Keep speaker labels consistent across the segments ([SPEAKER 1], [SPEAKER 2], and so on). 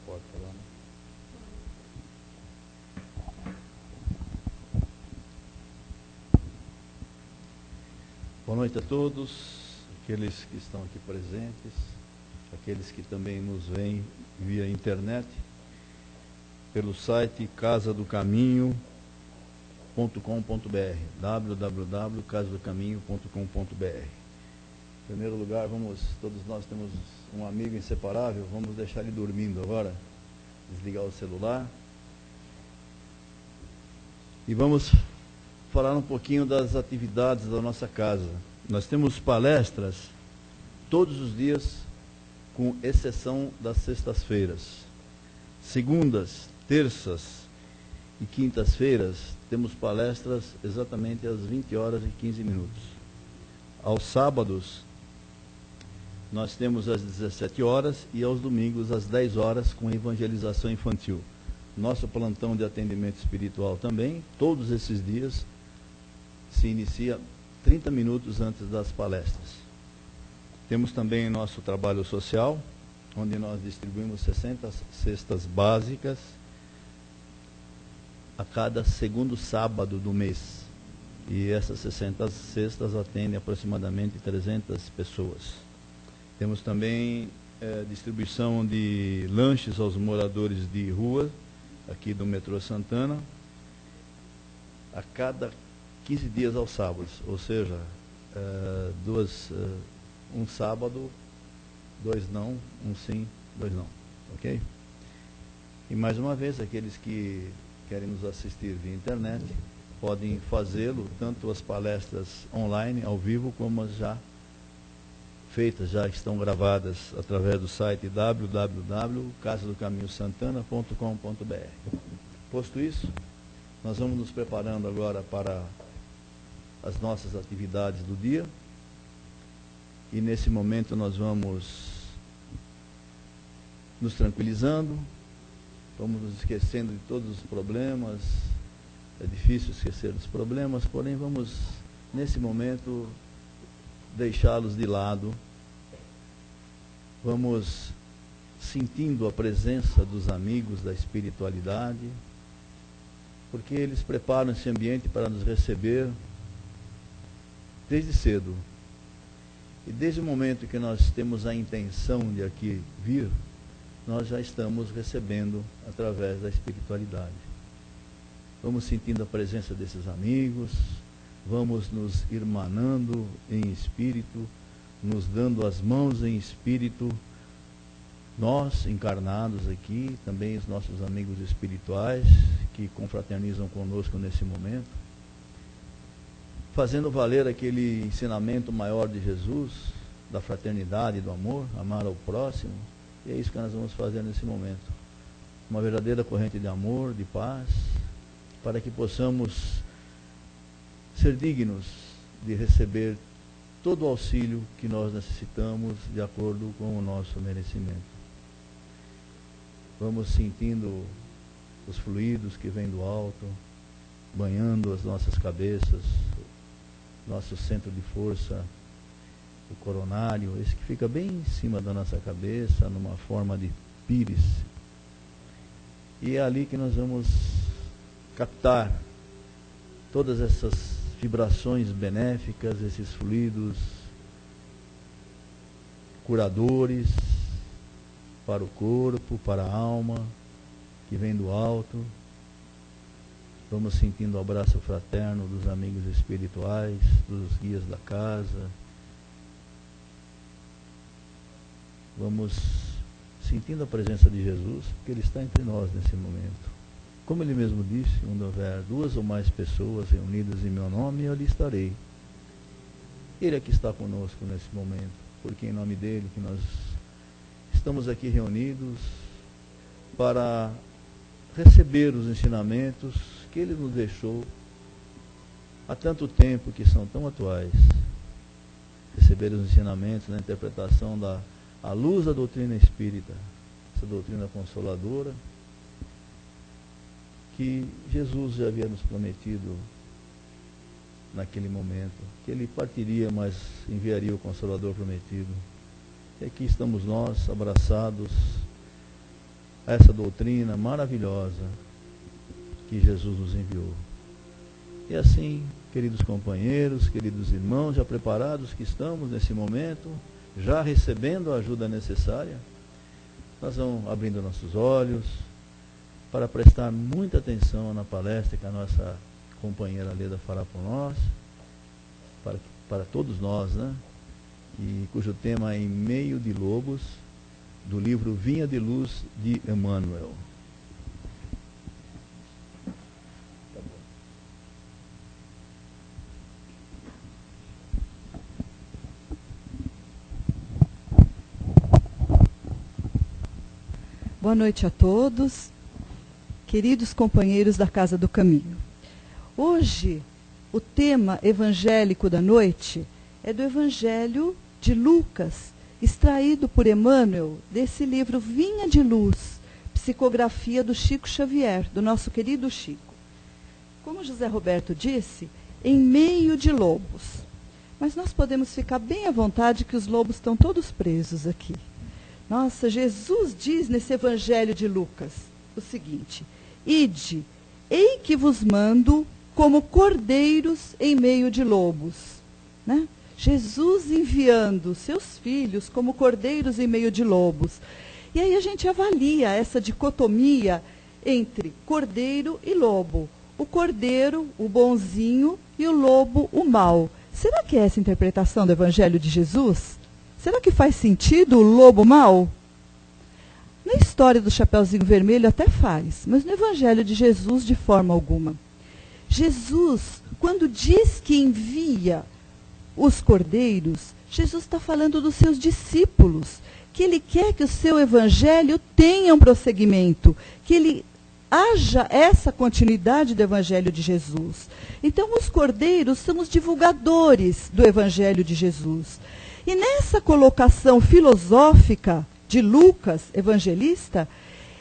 [SPEAKER 1] porta lá, né? Boa noite a todos, aqueles que estão aqui presentes, aqueles que também nos veem via internet, pelo site casadocaminho.com.br, www.casadocaminho.com.br. Em primeiro lugar, todos nós temos um amigo inseparável, vamos deixar ele dormindo agora, desligar o celular. E vamos falar um pouquinho das atividades da nossa casa. Nós temos palestras todos os dias, com exceção das sextas-feiras. Segundas, terças e quintas-feiras, temos palestras exatamente às 20 horas e 15 minutos. Aos sábados, nós temos às 17 horas e aos domingos às 10 horas com evangelização infantil. Nosso plantão de atendimento espiritual também, todos esses dias, se inicia 30 minutos antes das palestras. Temos também nosso trabalho social, onde nós distribuímos 60 cestas básicas a cada segundo sábado do mês. E essas 60 cestas atendem aproximadamente 300 pessoas. Temos também distribuição de lanches aos moradores de rua, aqui do metrô Santana, a cada 15 dias aos sábados, ou seja, um sábado, 2 não, um sim, 2 não, ok? E mais uma vez, aqueles que querem nos assistir via internet, podem fazê-lo, tanto as palestras online, ao vivo, como as já feitas, já estão gravadas através do site www.casadocaminhosantana.com.br. Posto isso, nós vamos nos preparando agora para as nossas atividades do dia. E nesse momento nós vamos nos tranquilizando, vamos nos esquecendo de todos os problemas. É difícil esquecer dos problemas, porém vamos, nesse momento, deixá-los de lado. Vamos sentindo a presença dos amigos da espiritualidade, porque eles preparam esse ambiente para nos receber desde cedo. E desde o momento que nós temos a intenção de aqui vir, nós já estamos recebendo através da espiritualidade. Vamos sentindo a presença desses amigos, vamos nos irmanando em espírito, nos dando as mãos em espírito, nós encarnados aqui, também os nossos amigos espirituais que confraternizam conosco nesse momento, fazendo valer aquele ensinamento maior de Jesus, da fraternidade e do amor, amar ao próximo. E é isso que nós vamos fazer nesse momento. Uma verdadeira corrente de amor, de paz, para que possamos ser dignos de receber todo o auxílio que nós necessitamos de acordo com o nosso merecimento. Vamos sentindo os fluidos que vêm do alto, banhando as nossas cabeças, nosso centro de força, o coronário, esse que fica bem em cima da nossa cabeça, numa forma de pires. E é ali que nós vamos captar todas essas vibrações benéficas, esses fluidos curadores para o corpo, para a alma, que vem do alto. Vamos sentindo o abraço fraterno dos amigos espirituais, dos guias da casa. Vamos sentindo a presença de Jesus, porque Ele está entre nós nesse momento. Como Ele mesmo disse, onde houver 2 ou mais pessoas reunidas em meu nome, eu ali estarei. Ele é que está conosco nesse momento, porque em nome dEle que nós estamos aqui reunidos para receber os ensinamentos que Ele nos deixou há tanto tempo, que são tão atuais. Receber os ensinamentos na interpretação à luz da doutrina espírita, essa doutrina consoladora, que Jesus já havia nos prometido naquele momento, que Ele partiria, mas enviaria o Consolador prometido. E aqui estamos nós, abraçados a essa doutrina maravilhosa que Jesus nos enviou. E assim, queridos companheiros, queridos irmãos, já preparados que estamos nesse momento, já recebendo a ajuda necessária, nós vamos abrindo nossos olhos para prestar muita atenção na palestra que a nossa companheira Leda fará por nós, para todos nós, né? E cujo tema é Em Meio de Lobos, do livro Vinha de Luz, de Emmanuel.
[SPEAKER 2] Boa noite a todos, queridos companheiros da Casa do Caminho. Hoje, o tema evangélico da noite é do Evangelho de Lucas, extraído por Emmanuel desse livro Vinha de Luz, psicografia do Chico Xavier, do nosso querido Chico. Como José Roberto disse, em meio de lobos. Mas nós podemos ficar bem à vontade que os lobos estão todos presos aqui. Nossa, Jesus diz nesse Evangelho de Lucas o seguinte: Ide, ei que vos mando como cordeiros em meio de lobos. Né? Jesus enviando seus filhos como cordeiros em meio de lobos. E aí a gente avalia essa dicotomia entre cordeiro e lobo. O cordeiro, o bonzinho, e o lobo, o mau. Será que é essa a interpretação do Evangelho de Jesus? Será que faz sentido o lobo mau? Na história do Chapeuzinho Vermelho até faz, mas no Evangelho de Jesus de forma alguma. Jesus, quando diz que envia os cordeiros, Jesus está falando dos seus discípulos, que ele quer que o seu Evangelho tenha um prosseguimento, que ele haja essa continuidade do Evangelho de Jesus. Então, os cordeiros são os divulgadores do Evangelho de Jesus. E nessa colocação filosófica de Lucas, evangelista,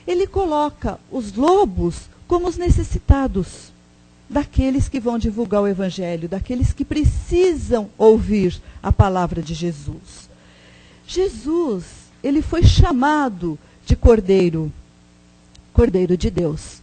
[SPEAKER 2] ele coloca os lobos como os necessitados, daqueles que vão divulgar o Evangelho, daqueles que precisam ouvir a palavra de Jesus. Jesus, ele foi chamado de Cordeiro, Cordeiro de Deus,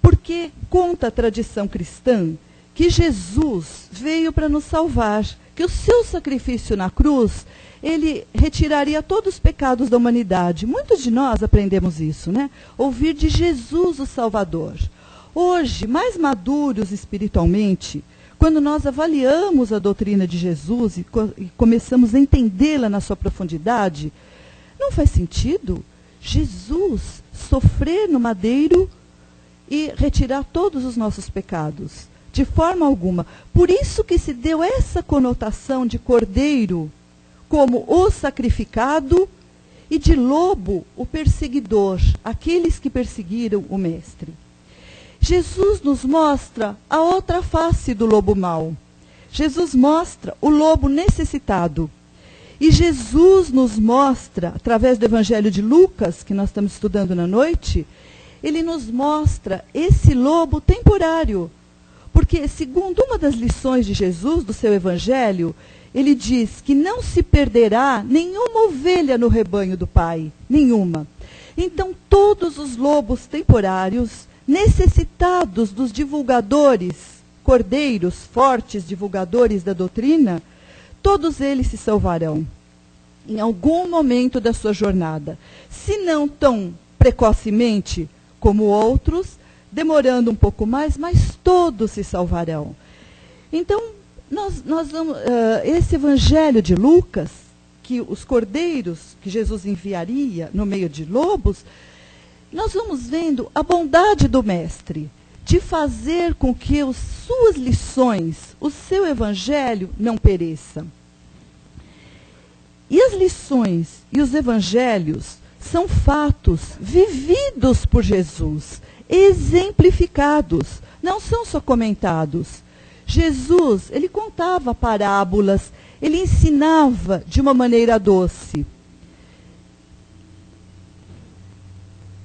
[SPEAKER 2] porque conta a tradição cristã que Jesus veio para nos salvar, que o seu sacrifício na cruz, ele retiraria todos os pecados da humanidade. Muitos de nós aprendemos isso, né? Ouvir de Jesus o Salvador. Hoje, mais maduros espiritualmente, quando nós avaliamos a doutrina de Jesus e começamos a entendê-la na sua profundidade, não faz sentido Jesus sofrer no madeiro e retirar todos os nossos pecados. De forma alguma. Por isso que se deu essa conotação de cordeiro como o sacrificado e de lobo o perseguidor, aqueles que perseguiram o mestre. Jesus nos mostra a outra face do lobo mau. Jesus mostra o lobo necessitado. E Jesus nos mostra, através do Evangelho de Lucas, que nós estamos estudando na noite, ele nos mostra esse lobo temporário. Porque, segundo uma das lições de Jesus, do seu Evangelho, ele diz que não se perderá nenhuma ovelha no rebanho do Pai, nenhuma. Então, todos os lobos temporários, necessitados dos divulgadores, cordeiros fortes, divulgadores da doutrina, todos eles se salvarão em algum momento da sua jornada. Se não tão precocemente como outros, demorando um pouco mais, mas todos se salvarão. Então, nós vamos, esse Evangelho de Lucas, que os cordeiros que Jesus enviaria no meio de lobos, nós vamos vendo a bondade do Mestre de fazer com que as suas lições, o seu Evangelho não pereça. E as lições e os Evangelhos são fatos vividos por Jesus, exemplificados, não são só comentados. Jesus, ele contava parábolas, ele ensinava de uma maneira doce.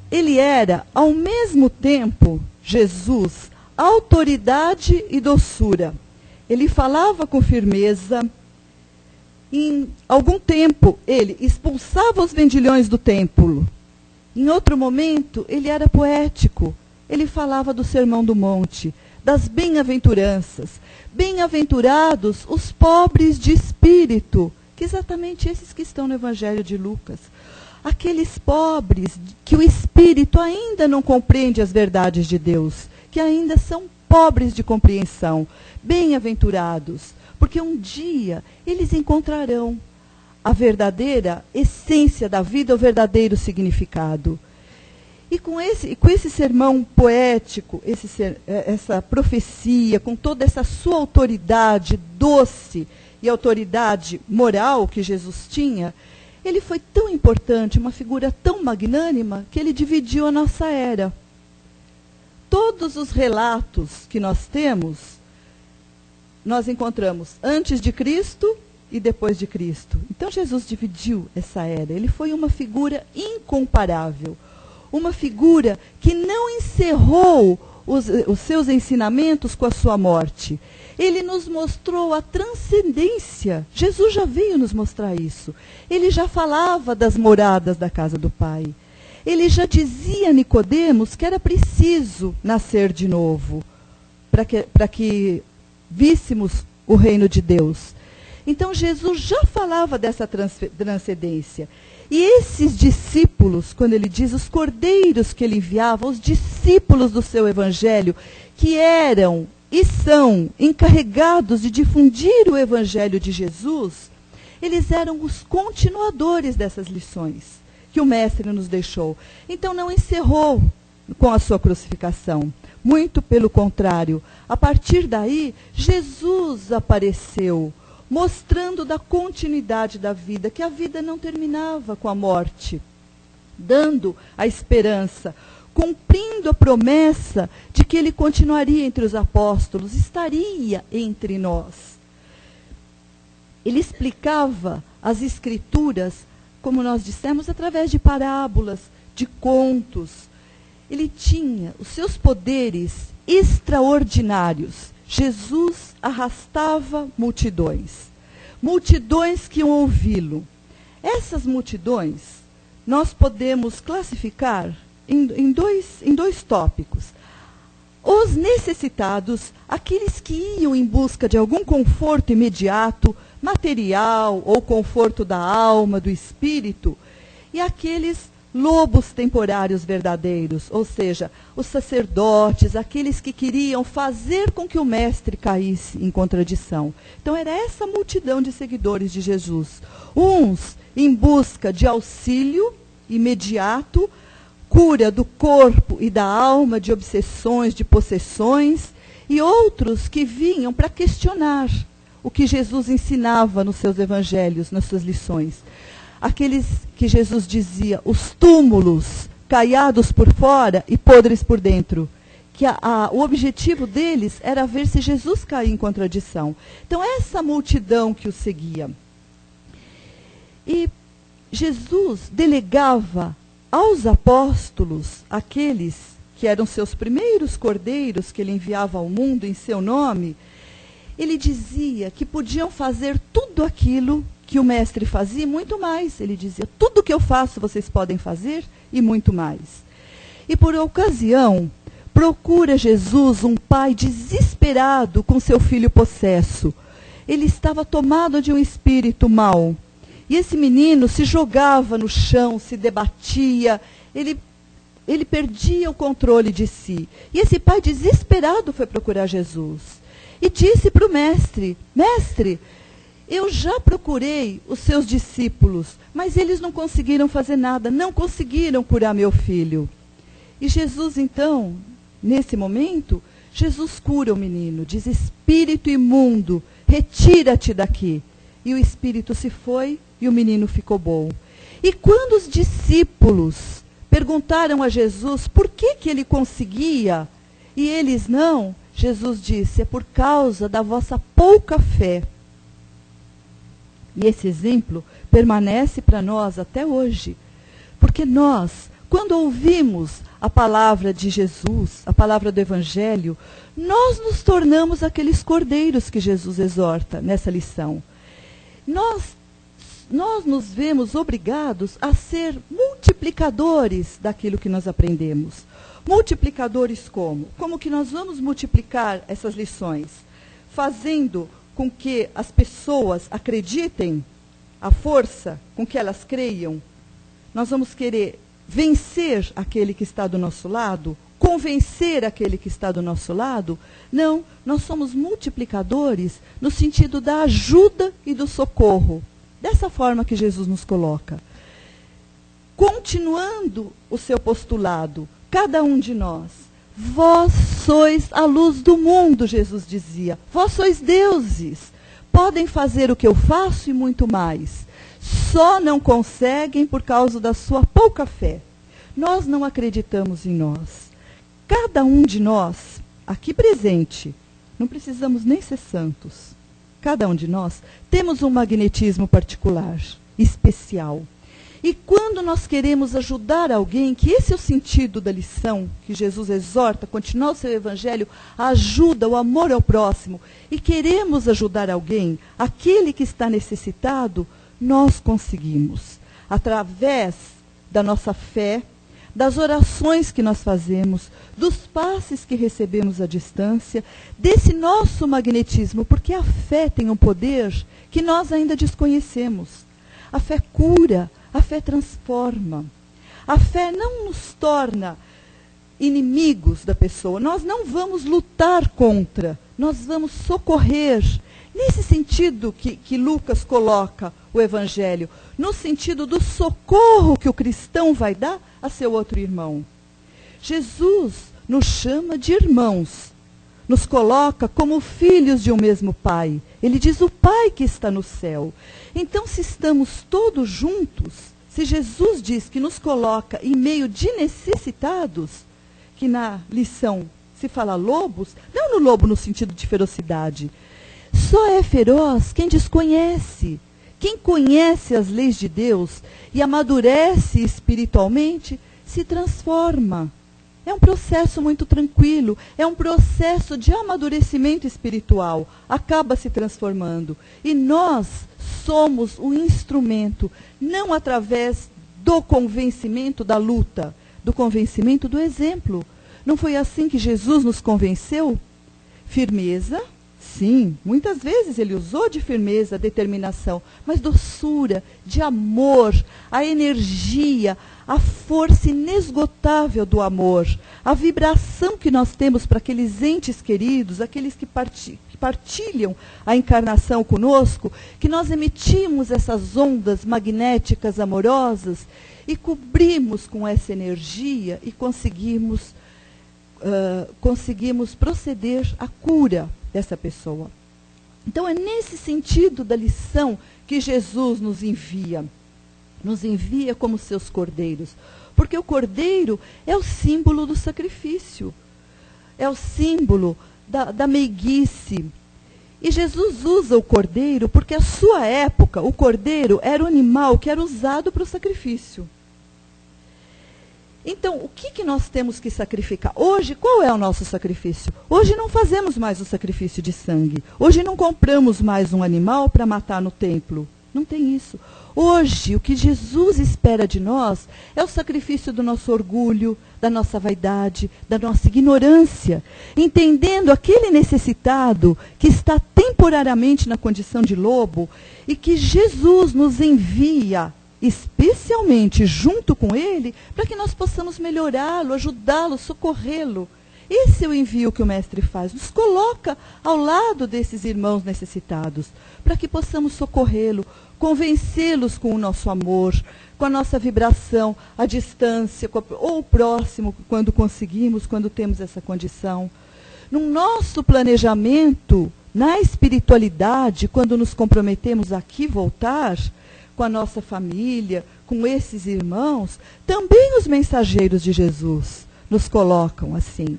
[SPEAKER 2] Ele era, ao mesmo tempo, Jesus, autoridade e doçura. Ele falava com firmeza. Em algum tempo, ele expulsava os vendilhões do templo. Em outro momento, ele era poético. Ele falava do Sermão do Monte, das bem-aventuranças. Bem-aventurados os pobres de espírito, que exatamente esses que estão no Evangelho de Lucas. Aqueles pobres que o espírito ainda não compreende as verdades de Deus, que ainda são pobres de compreensão. Bem-aventurados, porque um dia eles encontrarão a verdadeira essência da vida, o verdadeiro significado. E com esse sermão poético, essa profecia, com toda essa sua autoridade doce e autoridade moral que Jesus tinha, ele foi tão importante, uma figura tão magnânima, que ele dividiu a nossa era. Todos os relatos que nós temos, nós encontramos antes de Cristo e depois de Cristo. Então Jesus dividiu essa era. Ele foi uma figura incomparável. Uma figura que não encerrou os seus ensinamentos com a sua morte. Ele nos mostrou a transcendência. Jesus já veio nos mostrar isso. Ele já falava das moradas da casa do Pai. Ele já dizia a Nicodemos que era preciso nascer de novo, para que víssemos o reino de Deus. Então Jesus já falava dessa transcendência. E esses discípulos, quando ele diz os cordeiros que ele enviava, os discípulos do seu evangelho, que eram e são encarregados de difundir o evangelho de Jesus, eles eram os continuadores dessas lições que o mestre nos deixou. Então não encerrou com a sua crucificação. Muito pelo contrário. A partir daí, Jesus apareceu, mostrando da continuidade da vida, que a vida não terminava com a morte, dando a esperança, cumprindo a promessa de que ele continuaria entre os apóstolos, estaria entre nós. Ele explicava as Escrituras, como nós dissemos, através de parábolas, de contos. Ele tinha os seus poderes extraordinários. Jesus arrastava multidões, multidões que iam ouvi-lo. Essas multidões nós podemos classificar em dois tópicos. Os necessitados, aqueles que iam em busca de algum conforto imediato, material ou conforto da alma, do espírito, e aqueles lobos temporários verdadeiros, ou seja, os sacerdotes, aqueles que queriam fazer com que o mestre caísse em contradição. Então era essa multidão de seguidores de Jesus. Uns em busca de auxílio imediato, cura do corpo e da alma, de obsessões, de possessões, e outros que vinham para questionar o que Jesus ensinava nos seus evangelhos, nas suas lições. Aqueles que Jesus dizia, os túmulos caiados por fora e podres por dentro. Que o objetivo deles era ver se Jesus caía em contradição. Então, essa multidão que o seguia. E Jesus delegava aos apóstolos, aqueles que eram seus primeiros cordeiros que ele enviava ao mundo em seu nome, ele dizia que podiam fazer tudo aquilo que o mestre fazia e muito mais. Ele dizia, tudo que eu faço vocês podem fazer e muito mais. E por ocasião, procura Jesus um pai desesperado com seu filho possesso. Ele estava tomado de um espírito mau. E esse menino se jogava no chão, se debatia, ele perdia o controle de si. E esse pai desesperado foi procurar Jesus. E disse para o mestre, mestre, eu já procurei os seus discípulos, mas eles não conseguiram fazer nada, não conseguiram curar meu filho. E Jesus, então, nesse momento, Jesus cura o menino, diz, espírito imundo, retira-te daqui. E o espírito se foi e o menino ficou bom. E quando os discípulos perguntaram a Jesus por que ele conseguia e eles não, Jesus disse, é por causa da vossa pouca fé. E esse exemplo permanece para nós até hoje. Porque nós, quando ouvimos a palavra de Jesus, a palavra do Evangelho, nós nos tornamos aqueles cordeiros que Jesus exorta nessa lição. Nós nós nos vemos obrigados a ser multiplicadores daquilo que nós aprendemos. Multiplicadores como? Como que nós vamos multiplicar essas lições? Fazendo com que as pessoas acreditem, a força com que elas creiam. Nós vamos querer vencer aquele que está do nosso lado? Convencer aquele que está do nosso lado? Não, nós somos multiplicadores no sentido da ajuda e do socorro. Dessa forma que Jesus nos coloca. Continuando o seu postulado, cada um de nós, vós sois a luz do mundo, Jesus dizia. Vós sois deuses. Podem fazer o que eu faço e muito mais. Só não conseguem por causa da sua pouca fé. Nós não acreditamos em nós. Cada um de nós, aqui presente, não precisamos nem ser santos. Cada um de nós temos um magnetismo particular, especial. E quando nós queremos ajudar alguém, que esse é o sentido da lição, que Jesus exorta, continuar o seu evangelho, a ajuda, o amor ao próximo, e queremos ajudar alguém, aquele que está necessitado, nós conseguimos. Através da nossa fé, das orações que nós fazemos, dos passes que recebemos à distância, desse nosso magnetismo, porque a fé tem um poder que nós ainda desconhecemos. A fé cura, a fé transforma. A fé não nos torna inimigos da pessoa. Nós não vamos lutar contra, nós vamos socorrer. Nesse sentido que Lucas coloca o Evangelho, no sentido do socorro que o cristão vai dar a seu outro irmão. Jesus nos chama de irmãos, nos coloca como filhos de um mesmo Pai. Ele diz o Pai que está no céu. Então, se estamos todos juntos, se Jesus diz que nos coloca em meio de necessitados, que na lição se fala lobos, não no lobo no sentido de ferocidade. Só é feroz quem desconhece. Quem conhece as leis de Deus e amadurece espiritualmente, se transforma. É um processo muito tranquilo, é um processo de amadurecimento espiritual, acaba se transformando. E nós somos o instrumento, não através do convencimento da luta, do convencimento do exemplo. Não foi assim que Jesus nos convenceu? Firmeza, sim, muitas vezes ele usou de firmeza, determinação, mas doçura, de amor, a energia, a força inesgotável do amor, a vibração que nós temos para aqueles entes queridos, aqueles que partilham a encarnação conosco, que nós emitimos essas ondas magnéticas amorosas e cobrimos com essa energia e conseguimos proceder à cura dessa pessoa. Então é nesse sentido da lição que Jesus nos envia como seus cordeiros, porque o cordeiro é o símbolo do sacrifício, é o símbolo da meiguice. E Jesus usa o cordeiro porque a sua época, o cordeiro era o animal que era usado para o sacrifício. Então, o que nós temos que sacrificar? Hoje, qual é o nosso sacrifício? Hoje não fazemos mais o sacrifício de sangue. Hoje não compramos mais um animal para matar no templo. Não tem isso. Hoje, o que Jesus espera de nós é o sacrifício do nosso orgulho, da nossa vaidade, da nossa ignorância. Entendendo aquele necessitado que está temporariamente na condição de lobo e que Jesus nos envia especialmente junto com ele, para que nós possamos melhorá-lo, ajudá-lo, socorrê-lo. Esse é o envio que o Mestre faz, nos coloca ao lado desses irmãos necessitados, para que possamos socorrê-lo, convencê-los com o nosso amor, com a nossa vibração, à distância, ou próximo, quando conseguimos, quando temos essa condição. No nosso planejamento, na espiritualidade, quando nos comprometemos aqui voltar, com a nossa família, com esses irmãos, também os mensageiros de Jesus nos colocam assim.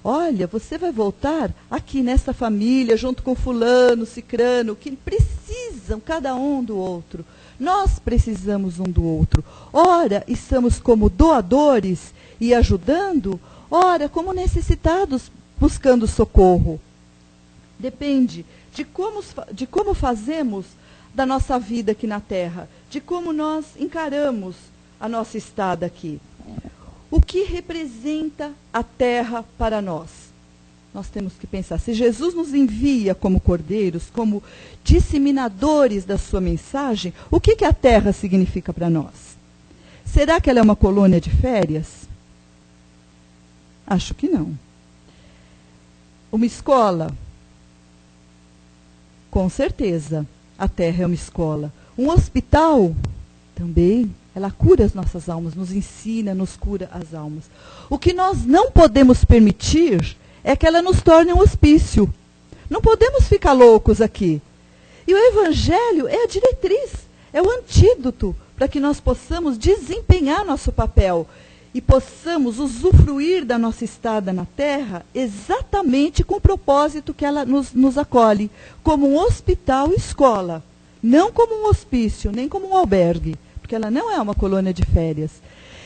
[SPEAKER 2] Olha, você vai voltar aqui nessa família, junto com fulano, cicrano, que precisam cada um do outro. Nós precisamos um do outro. Ora, estamos como doadores e ajudando, ora, como necessitados buscando socorro. Depende de como fazemos da nossa vida aqui na Terra, de como nós encaramos a nossa estada aqui. O que representa a Terra para nós? Nós temos que pensar, se Jesus nos envia como cordeiros, como disseminadores da sua mensagem, o que a Terra significa para nós? Será que ela é uma colônia de férias? Acho que não. Uma escola? Com certeza, a Terra é uma escola. Um hospital? Também. Ela cura as nossas almas, nos ensina, nos cura as almas. O que nós não podemos permitir é que ela nos torne um hospício. Não podemos ficar loucos aqui. E o Evangelho é a diretriz, é o antídoto para que nós possamos desempenhar nosso papel e possamos usufruir da nossa estada na Terra exatamente com o propósito que ela nos acolhe, como um hospital escola, não como um hospício, nem como um albergue, porque ela não é uma colônia de férias.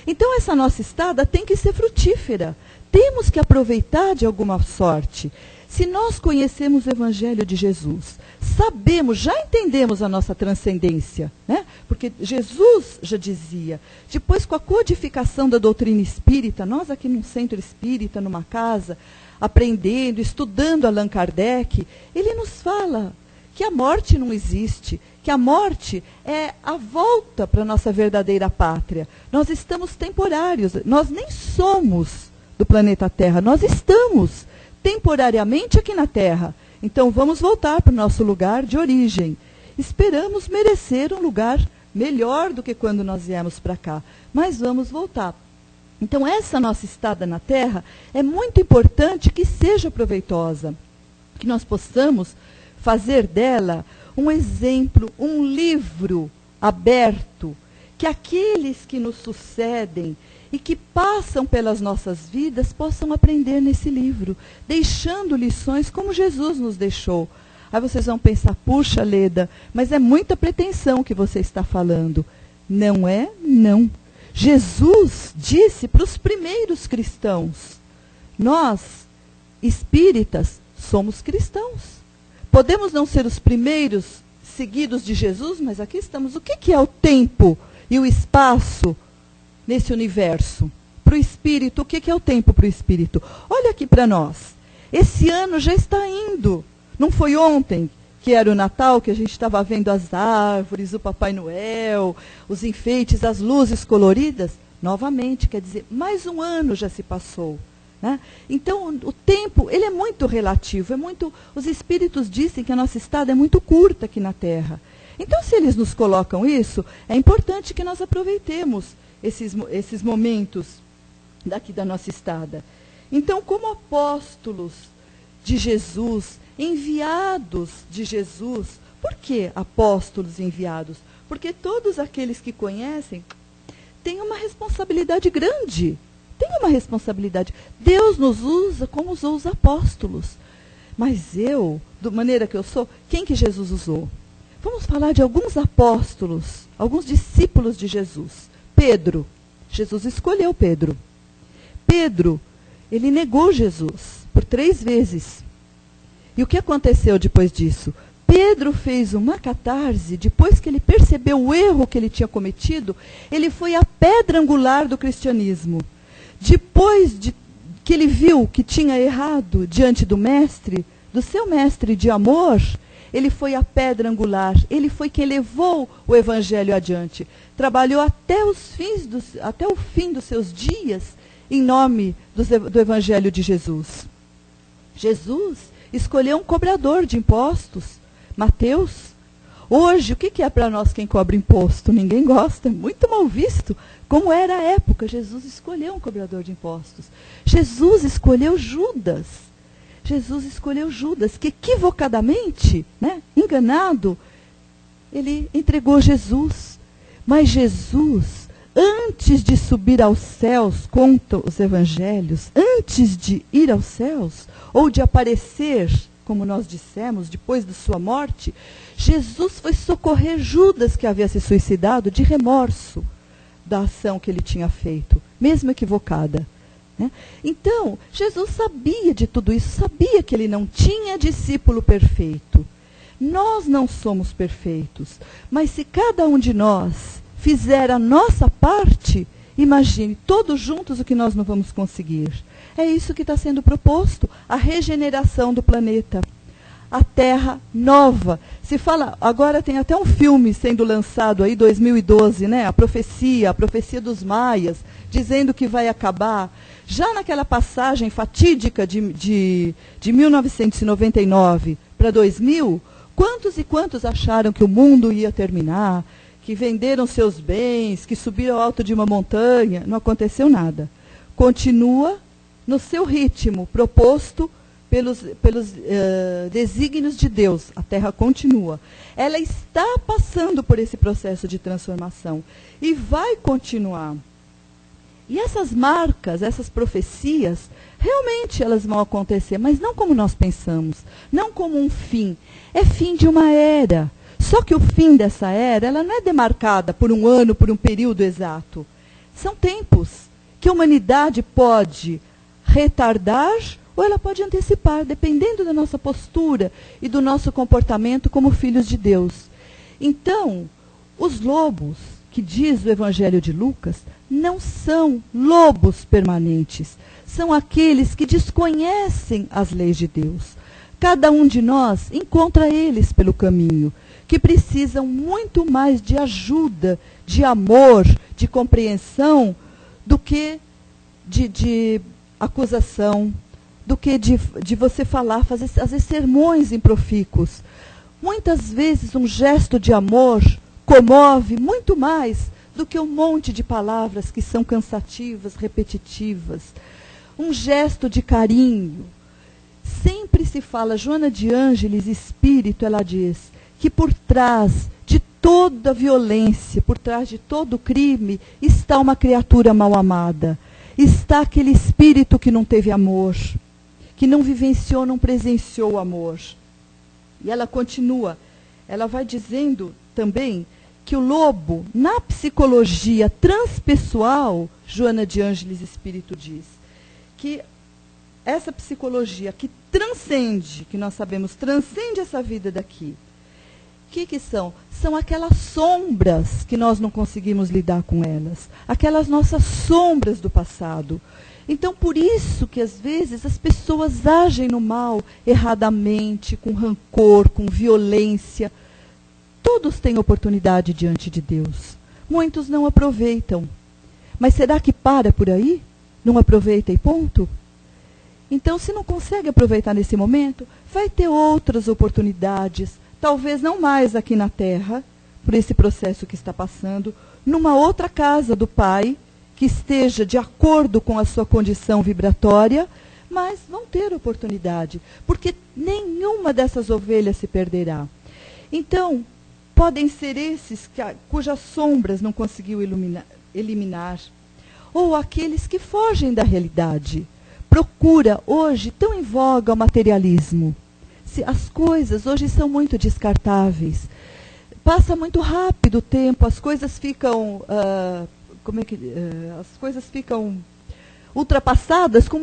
[SPEAKER 2] Então essa nossa estada tem que ser frutífera, temos que aproveitar de alguma sorte. Se nós conhecemos o Evangelho de Jesus, sabemos, já entendemos a nossa transcendência, né? Porque Jesus já dizia, depois com a codificação da doutrina espírita, nós aqui num centro espírita, numa casa, aprendendo, estudando Allan Kardec, ele nos fala que a morte não existe, que a morte é a volta para a nossa verdadeira pátria. Nós estamos temporários, nós nem somos do planeta Terra, nós estamos temporariamente aqui na Terra. Então vamos voltar para o nosso lugar de origem. Esperamos merecer um lugar melhor do que quando nós viemos para cá, mas vamos voltar. Então essa nossa estada na Terra é muito importante que seja proveitosa, que nós possamos fazer dela um exemplo, um livro aberto, que aqueles que nos sucedem e que passam pelas nossas vidas possam aprender nesse livro, deixando lições como Jesus nos deixou. Aí vocês vão pensar, puxa, Leda, mas é muita pretensão que você está falando. Não é? Não. Jesus disse para os primeiros cristãos, nós, espíritas, somos cristãos. Podemos não ser os primeiros seguidos de Jesus, mas aqui estamos. O que é o tempo e o espaço nesse universo? Para o Espírito, o que é o tempo para o Espírito? Olha aqui para nós. Esse ano já está indo. Não foi ontem que era o Natal, que a gente estava vendo as árvores, o Papai Noel, os enfeites, as luzes coloridas? Novamente, quer dizer, mais um ano já se passou. Né? Então, o tempo, ele é muito relativo, os espíritos dizem que a nossa estada é muito curta aqui na Terra. Então, se eles nos colocam isso, é importante que nós aproveitemos esses momentos daqui da nossa estada. Então, como apóstolos de Jesus, enviados de Jesus, por que apóstolos enviados? Porque todos aqueles que conhecem têm uma responsabilidade grande. Tem uma responsabilidade. Deus nos usa como usou os apóstolos. Mas eu, da maneira que eu sou, quem que Jesus usou? Vamos falar de alguns apóstolos, alguns discípulos de Jesus. Pedro. Jesus escolheu Pedro. Pedro, ele negou Jesus por 3 vezes. E o que aconteceu depois disso? Pedro fez uma catarse, depois que ele percebeu o erro que ele tinha cometido, ele foi a pedra angular do cristianismo. Depois que ele viu que tinha errado diante do mestre, do seu mestre de amor, ele foi a pedra angular, ele foi quem levou o Evangelho adiante. Trabalhou até o fim dos seus dias em nome do Evangelho de Jesus. Jesus escolheu um cobrador de impostos, Mateus. Hoje, o que é para nós quem cobra imposto? Ninguém gosta, é muito mal visto. Como era a época, Jesus escolheu um cobrador de impostos. Jesus escolheu Judas. Jesus escolheu Judas, que equivocadamente, né, enganado, ele entregou Jesus. Mas Jesus, antes de subir aos céus, conta os evangelhos, antes de ir aos céus, ou de aparecer, como nós dissemos, depois de sua morte, Jesus foi socorrer Judas, que havia se suicidado, de remorso da ação que ele tinha feito, mesmo equivocada. Né? Então, Jesus sabia de tudo isso, sabia que ele não tinha discípulo perfeito. Nós não somos perfeitos, mas se cada um de nós fizer a nossa parte, imagine, todos juntos o que nós não vamos conseguir. É isso que está sendo proposto, a regeneração do planeta. A Terra nova. Se fala, agora tem até um filme sendo lançado aí, 2012, né? A profecia dos maias, dizendo que vai acabar. Já naquela passagem fatídica de 1999 para 2000, quantos e quantos acharam que o mundo ia terminar, que venderam seus bens, que subiram ao alto de uma montanha? Não aconteceu nada. Continua no seu ritmo proposto pelos desígnios de Deus. A Terra continua. Ela está passando por esse processo de transformação e vai continuar. E essas marcas, essas profecias, realmente elas vão acontecer, mas não como nós pensamos, não como um fim. É fim de uma era. Só que o fim dessa era, ela não é demarcada por um ano, por um período exato. São tempos que a humanidade pode retardar ou ela pode antecipar, dependendo da nossa postura e do nosso comportamento como filhos de Deus. Então, os lobos, que diz o Evangelho de Lucas, não são lobos permanentes. São aqueles que desconhecem as leis de Deus. Cada um de nós encontra eles pelo caminho, que precisam muito mais de ajuda, de amor, de compreensão, do que de acusação, do que de você falar, fazer sermões improfícuos. Muitas vezes um gesto de amor comove muito mais do que um monte de palavras que são cansativas, repetitivas. Um gesto de carinho. Sempre se fala, Joana de Ângeles, espírito, ela diz, que por trás de toda violência, por trás de todo crime, está uma criatura mal amada. Está aquele espírito que não teve amor, que não vivenciou, não presenciou o amor. E ela continua, ela vai dizendo também que o lobo, na psicologia transpessoal, Joana de Ângeles Espírito diz, que essa psicologia que transcende, que nós sabemos, transcende essa vida daqui. O que são? São aquelas sombras que nós não conseguimos lidar com elas, aquelas nossas sombras do passado. Então, por isso que às vezes as pessoas agem no mal erradamente, com rancor, com violência. Todos têm oportunidade diante de Deus. Muitos não aproveitam. Mas será que para por aí? Não aproveita e ponto? Então, se não consegue aproveitar nesse momento, vai ter outras oportunidades, talvez não mais aqui na Terra, por esse processo que está passando, numa outra casa do Pai, que esteja de acordo com a sua condição vibratória, mas vão ter oportunidade, porque nenhuma dessas ovelhas se perderá. Então, podem ser esses cujas sombras não conseguiu eliminar, ou aqueles que fogem da realidade. Procura hoje, tão em voga o materialismo. As coisas hoje são muito descartáveis. Passa muito rápido o tempo, as coisas ficam... as coisas ficam ultrapassadas com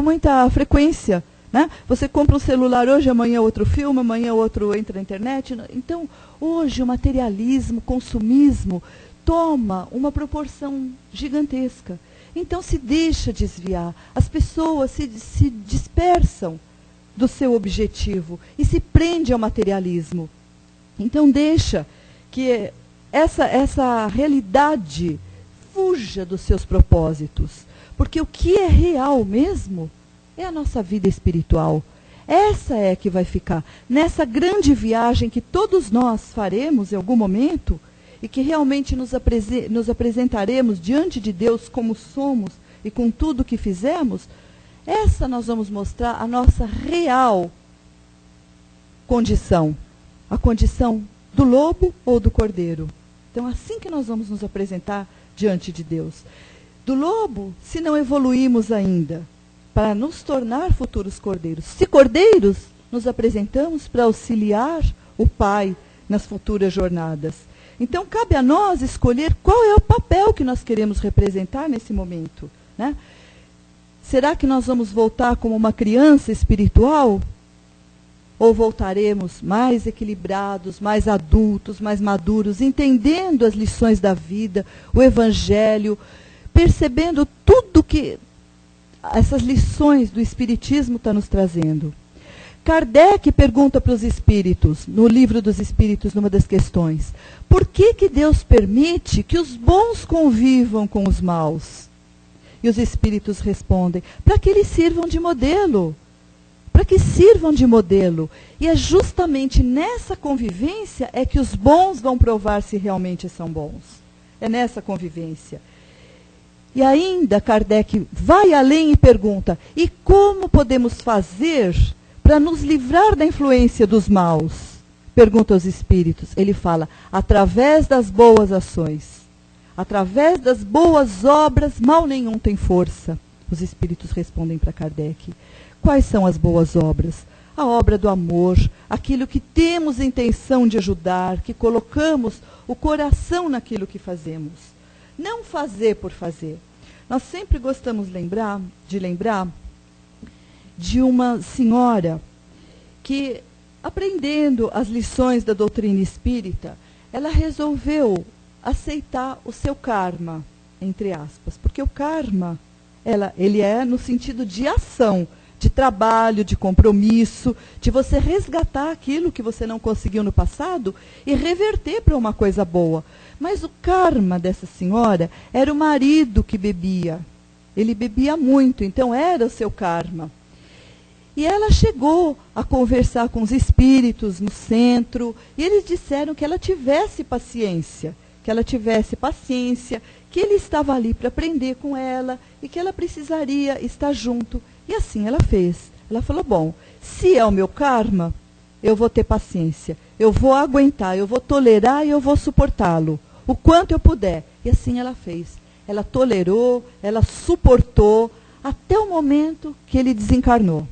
[SPEAKER 2] muita frequência. Né? Você compra um celular hoje, amanhã outro filme, amanhã outro entra na internet. Então, hoje o materialismo, o consumismo, toma uma proporção gigantesca. Então se deixa desviar. As pessoas se dispersam do seu objetivo e se prende ao materialismo. Então deixa que essa realidade fuja dos seus propósitos. Porque o que é real mesmo é a nossa vida espiritual. Essa é que vai ficar. Nessa grande viagem que todos nós faremos em algum momento, e que realmente nos apresentaremos diante de Deus como somos e com tudo que fizemos, essa nós vamos mostrar a nossa real condição. A condição do lobo ou do cordeiro. Então, assim que nós vamos nos apresentar diante de Deus. Do lobo, se não evoluímos ainda, para nos tornar futuros cordeiros. Se cordeiros, nos apresentamos para auxiliar o Pai nas futuras jornadas. Então, cabe a nós escolher qual é o papel que nós queremos representar nesse momento. Né? Será que nós vamos voltar como uma criança espiritual? Ou voltaremos mais equilibrados, mais adultos, mais maduros, entendendo as lições da vida, o Evangelho, percebendo tudo que essas lições do Espiritismo estão nos trazendo. Kardec pergunta para os espíritos, no Livro dos Espíritos, numa das questões, por que Deus permite que os bons convivam com os maus? E os espíritos respondem, para que eles sirvam de modelo. Para que sirvam de modelo. E é justamente nessa convivência é que os bons vão provar se realmente são bons. É nessa convivência. E ainda Kardec vai além e pergunta, e como podemos fazer para nos livrar da influência dos maus? Pergunta aos espíritos. Ele fala, através das boas ações. Através das boas obras, mal nenhum tem força. Os espíritos respondem para Kardec. Quais são as boas obras? A obra do amor, aquilo que temos intenção de ajudar, que colocamos o coração naquilo que fazemos. Não fazer por fazer. Nós sempre gostamos de lembrar de uma senhora que, aprendendo as lições da doutrina espírita, ela resolveu aceitar o seu karma, entre aspas, porque o karma, ele é no sentido de ação, de trabalho, de compromisso, de você resgatar aquilo que você não conseguiu no passado e reverter para uma coisa boa. Mas o karma dessa senhora era o marido que bebia. Ele bebia muito, então era o seu karma. E ela chegou a conversar com os espíritos no centro, e eles disseram que ela tivesse paciência, que ele estava ali para aprender com ela e que ela precisaria estar junto. E assim ela fez. Ela falou, bom, se é o meu karma, eu vou ter paciência, eu vou aguentar, eu vou tolerar e eu vou suportá-lo, o quanto eu puder. E assim ela fez. Ela tolerou, ela suportou, até o momento que ele desencarnou.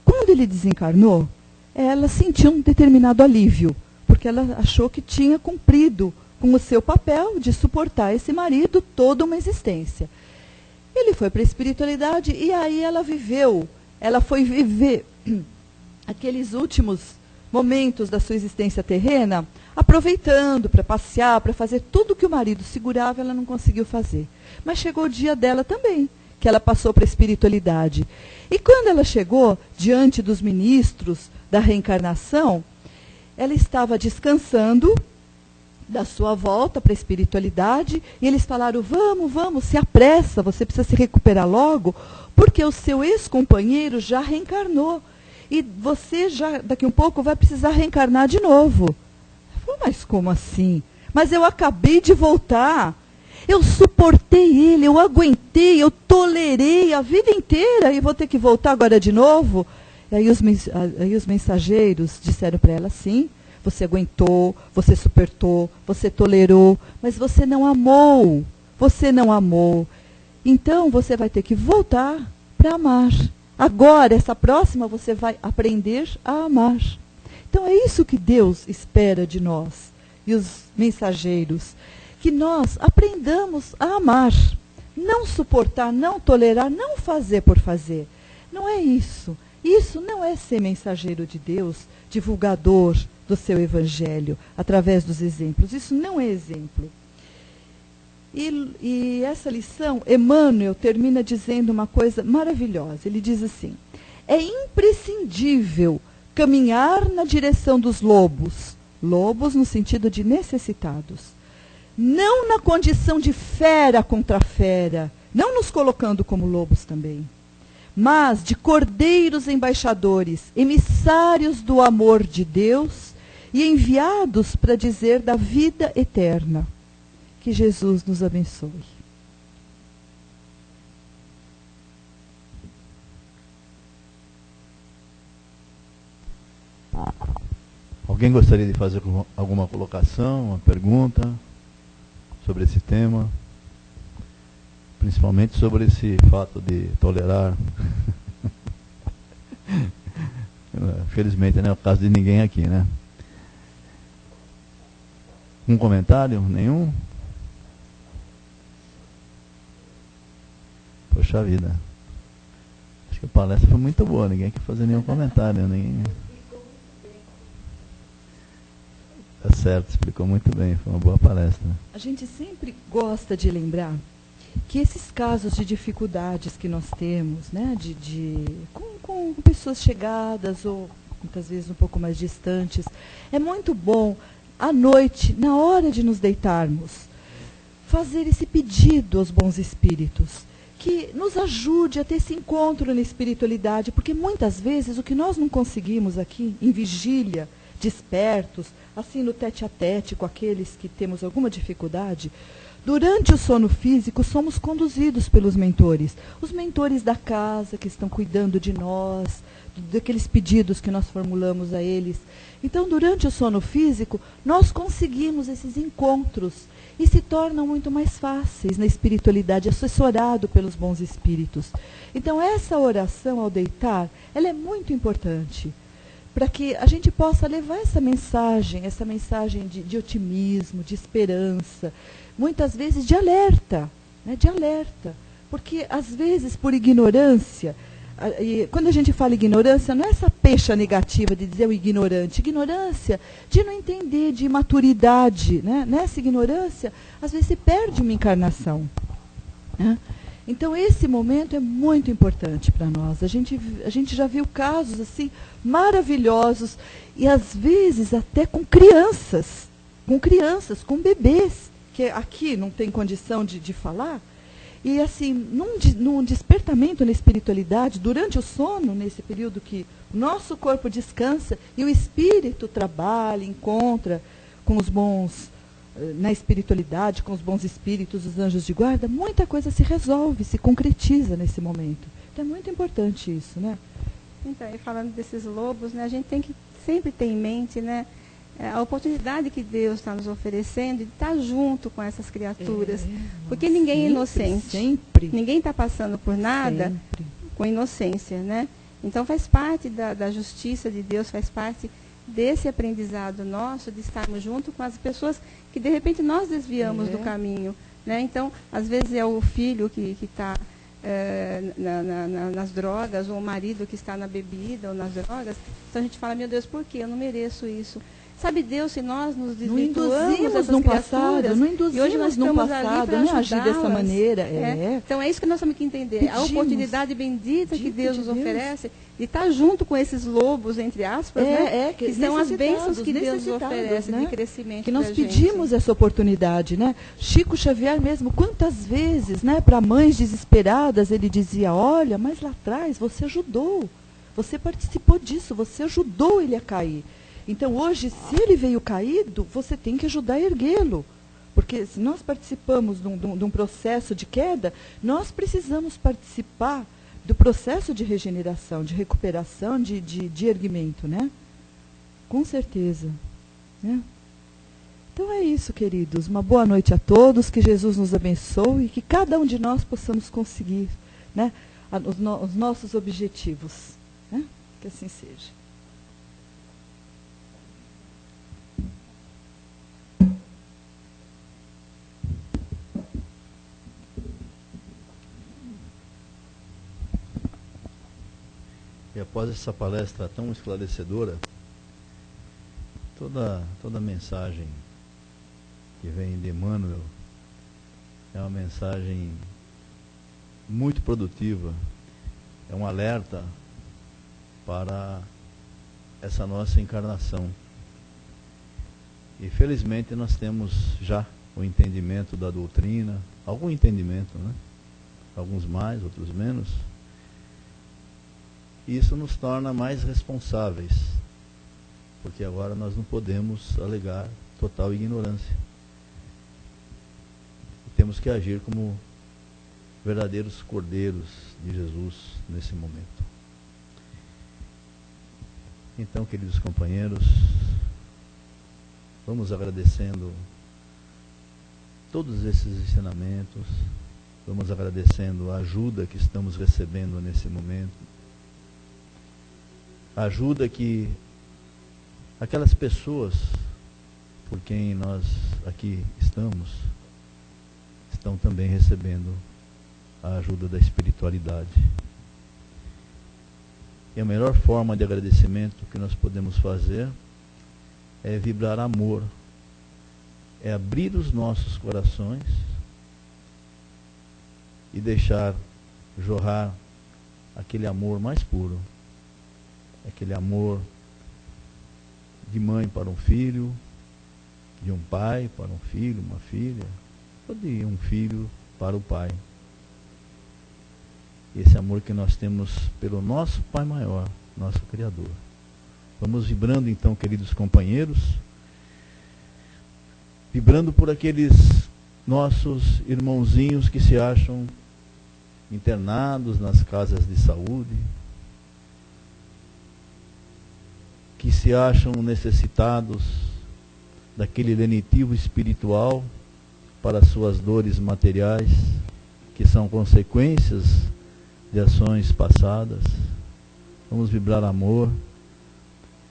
[SPEAKER 2] Quando ele desencarnou, ela sentiu um determinado alívio, porque ela achou que tinha cumprido com o seu papel de suportar esse marido toda uma existência. Ele foi para a espiritualidade e aí ela foi viver aqueles últimos momentos da sua existência terrena, aproveitando para passear, para fazer tudo que o marido segurava, ela não conseguiu fazer. Mas chegou o dia dela também, que ela passou para a espiritualidade. E quando ela chegou diante dos ministros da reencarnação, ela estava descansando da sua volta para a espiritualidade, e eles falaram, vamos, se apressa, você precisa se recuperar logo, porque o seu ex-companheiro já reencarnou, e você já, daqui um pouco, vai precisar reencarnar de novo. Ela falou, mas como assim? Mas eu acabei de voltar, eu suportei ele, eu aguentei, eu tolerei a vida inteira, e vou ter que voltar agora de novo? E aí os mensageiros disseram para ela, sim, você aguentou, você suportou, você tolerou, mas você não amou. Então, você vai ter que voltar para amar. Agora, essa próxima, você vai aprender a amar. Então, é isso que Deus espera de nós, e os mensageiros, que nós aprendamos a amar. Não suportar, não tolerar, não fazer por fazer. Não é isso. Isso não é ser mensageiro de Deus, divulgador do seu evangelho, através dos exemplos. Isso não é exemplo. E essa lição, Emmanuel termina dizendo uma coisa maravilhosa. Ele diz assim, é imprescindível caminhar na direção dos lobos, lobos no sentido de necessitados, não na condição de fera contra fera, não nos colocando como lobos também, mas de cordeiros embaixadores, emissários do amor de Deus e enviados para dizer da vida eterna. Que Jesus nos abençoe.
[SPEAKER 1] Alguém gostaria de fazer alguma colocação, uma pergunta sobre esse tema? Principalmente sobre esse fato de tolerar. Felizmente não é o caso de ninguém aqui, né? Um comentário? Nenhum? Poxa vida. Acho que a palestra foi muito boa, ninguém quer fazer nenhum comentário. Tá certo, explicou muito bem, foi uma boa palestra.
[SPEAKER 2] A gente sempre gosta de lembrar que esses casos de dificuldades que nós temos, né, com pessoas chegadas ou muitas vezes um pouco mais distantes, é muito bom, à noite, na hora de nos deitarmos, fazer esse pedido aos bons espíritos, que nos ajude a ter esse encontro na espiritualidade, porque muitas vezes o que nós não conseguimos aqui, em vigília, despertos, assim no tete-a-tete com aqueles que temos alguma dificuldade, durante o sono físico somos conduzidos pelos mentores, os mentores da casa que estão cuidando de nós, daqueles pedidos que nós formulamos a eles. Então, durante o sono físico, nós conseguimos esses encontros e se tornam muito mais fáceis na espiritualidade, assessorado pelos bons espíritos. Então, essa oração ao deitar, ela é muito importante, para que a gente possa levar essa mensagem de otimismo, de esperança, muitas vezes de alerta, né, porque às vezes por ignorância, e quando a gente fala ignorância, não é essa pecha negativa de dizer o ignorante, ignorância de não entender, de imaturidade, né? Nessa ignorância, às vezes se perde uma encarnação, né? Então esse momento é muito importante para nós. A gente já viu casos assim maravilhosos, e às vezes até com crianças, com bebês, que aqui não tem condição de falar. E assim, num despertamento na espiritualidade, durante o sono, nesse período que o nosso corpo descansa e o espírito trabalha, encontra com os bons, na espiritualidade, com os bons espíritos, os anjos de guarda, muita coisa se resolve, se concretiza nesse momento. Então é muito importante isso, né?
[SPEAKER 3] Então, e falando desses lobos, né, a gente tem que sempre ter em mente, né, a oportunidade que Deus está nos oferecendo de estar junto com essas criaturas. Porque ninguém é inocente.
[SPEAKER 2] Sempre.
[SPEAKER 3] Ninguém está passando por nada com inocência, né? Então faz parte da justiça de Deus, faz parte desse aprendizado nosso de estarmos junto com as pessoas que de repente nós desviamos do caminho, né? Então, às vezes é o filho que está nas drogas, ou o marido que está na bebida ou nas drogas. Então a gente fala, meu Deus, por que eu não mereço isso? Sabe Deus, se nós nos desvirtuamos dessas
[SPEAKER 2] no
[SPEAKER 3] criaturas,
[SPEAKER 2] passado, não induzimos
[SPEAKER 3] e hoje nós
[SPEAKER 2] no
[SPEAKER 3] estamos
[SPEAKER 2] passado,
[SPEAKER 3] ali
[SPEAKER 2] não agir dessa maneira.
[SPEAKER 3] Então é isso que nós temos que entender. A oportunidade bendita que Deus nos oferece de estar junto com esses lobos, entre aspas, que são as bênçãos que Deus nos oferece, né, de crescimento.
[SPEAKER 2] Que nós pedimos essa oportunidade, né? Chico Xavier mesmo, quantas vezes, né, para mães desesperadas, ele dizia, olha, mas lá atrás você ajudou, você participou disso, você ajudou ele a cair. Então, hoje, se ele veio caído, você tem que ajudar a erguê-lo. Porque se nós participamos de um processo de queda, nós precisamos participar do processo de regeneração, de recuperação, de erguimento, né? Com certeza. Né? Então é isso, queridos. Uma boa noite a todos, que Jesus nos abençoe e que cada um de nós possamos conseguir, né, os nossos objetivos. Né? Que assim seja.
[SPEAKER 1] E após essa palestra tão esclarecedora, toda a mensagem que vem de Emmanuel é uma mensagem muito produtiva, é um alerta para essa nossa encarnação. E felizmente nós temos já o entendimento da doutrina, algum entendimento, né? Alguns mais, outros menos. Isso nos torna mais responsáveis, porque agora nós não podemos alegar total ignorância. Temos que agir como verdadeiros cordeiros de Jesus nesse momento. Então, queridos companheiros, vamos agradecendo todos esses ensinamentos, vamos agradecendo a ajuda que estamos recebendo nesse momento, a ajuda que aquelas pessoas por quem nós aqui estamos estão também recebendo a ajuda da espiritualidade. E a melhor forma de agradecimento que nós podemos fazer é vibrar amor, é abrir os nossos corações e deixar jorrar aquele amor mais puro, aquele amor de mãe para um filho, de um pai para um filho, uma filha, ou de um filho para o pai. Esse amor que nós temos pelo nosso Pai maior, nosso Criador. Vamos vibrando então, queridos companheiros, vibrando por aqueles nossos irmãozinhos que se acham internados nas casas de saúde, que se acham necessitados daquele lenitivo espiritual para suas dores materiais, que são consequências de ações passadas. Vamos vibrar amor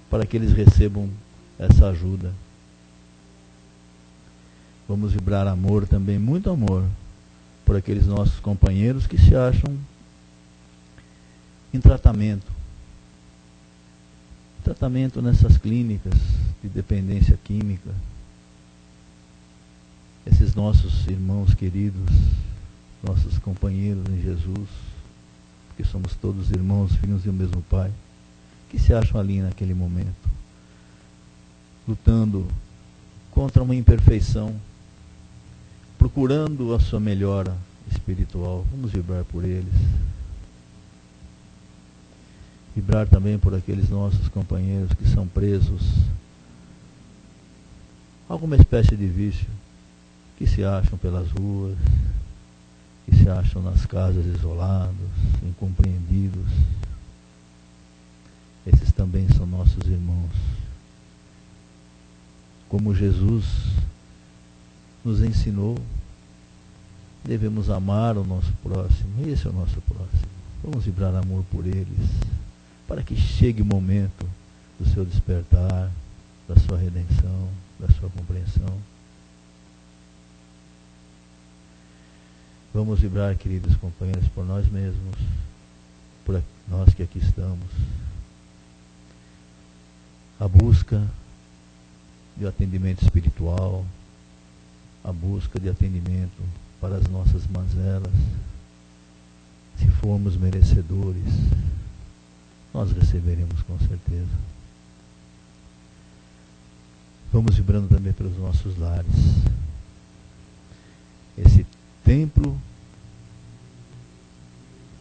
[SPEAKER 1] para que eles recebam essa ajuda. Vamos vibrar amor também, muito amor, por aqueles nossos companheiros que se acham em tratamento. Tratamento nessas clínicas de dependência química. Esses nossos irmãos queridos, nossos companheiros em Jesus, porque somos todos irmãos, filhos do mesmo Pai, que se acham ali naquele momento, lutando contra uma imperfeição, procurando a sua melhora espiritual. Vamos vibrar por eles. Vibrar também por aqueles nossos companheiros que são presos a alguma espécie de vício, que se acham pelas ruas, que se acham nas casas isolados, incompreendidos. Esses também são nossos irmãos. Como Jesus nos ensinou, devemos amar o nosso próximo. Esse é o nosso próximo. Vamos vibrar amor por eles, para que chegue o momento do seu despertar, da sua redenção, da sua compreensão. Vamos vibrar, queridos companheiros, por nós mesmos, por nós que aqui estamos. A busca de atendimento espiritual, a busca de atendimento para as nossas mazelas. Se formos merecedores, nós receberemos com certeza. Vamos vibrando também pelos nossos lares. Esse templo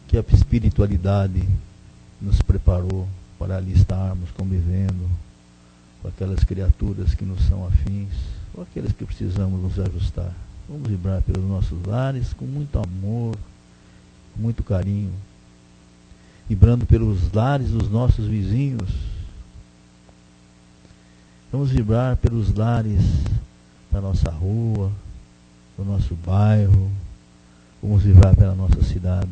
[SPEAKER 1] que a espiritualidade nos preparou para ali estarmos convivendo com aquelas criaturas que nos são afins, ou aqueles que precisamos nos ajustar. Vamos vibrar pelos nossos lares com muito amor, com muito carinho, vibrando pelos lares dos nossos vizinhos. Vamos vibrar pelos lares da nossa rua, do nosso bairro. Vamos vibrar pela nossa cidade,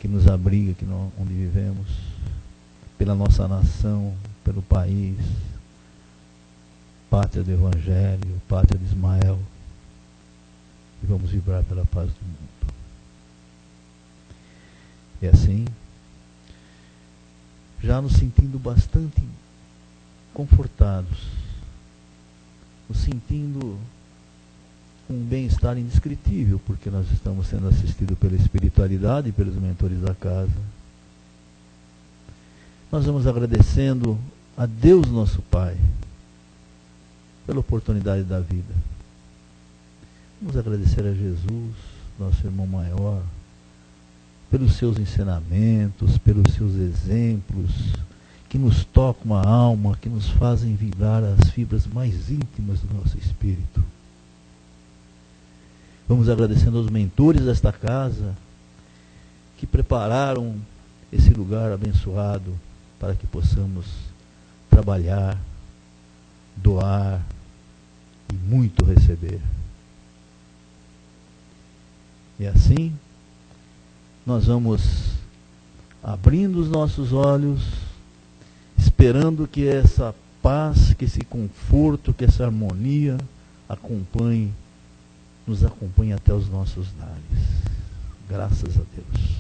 [SPEAKER 1] que nos abriga, onde vivemos, pela nossa nação, pelo país, pátria do Evangelho, pátria de Ismael. E vamos vibrar pela paz do mundo. E assim, já nos sentindo bastante confortados, nos sentindo um bem-estar indescritível, porque nós estamos sendo assistidos pela espiritualidade e pelos mentores da casa. Nós vamos agradecendo a Deus nosso Pai pela oportunidade da vida. Vamos agradecer a Jesus, nosso irmão maior, pelos seus ensinamentos, pelos seus exemplos, que nos tocam a alma, que nos fazem vibrar as fibras mais íntimas do nosso espírito. Vamos agradecendo aos mentores desta casa, que prepararam esse lugar abençoado para que possamos trabalhar, doar e muito receber. E assim, nós vamos abrindo os nossos olhos, esperando que essa paz, que esse conforto, que essa harmonia nos acompanhe até os nossos lares. Graças a Deus.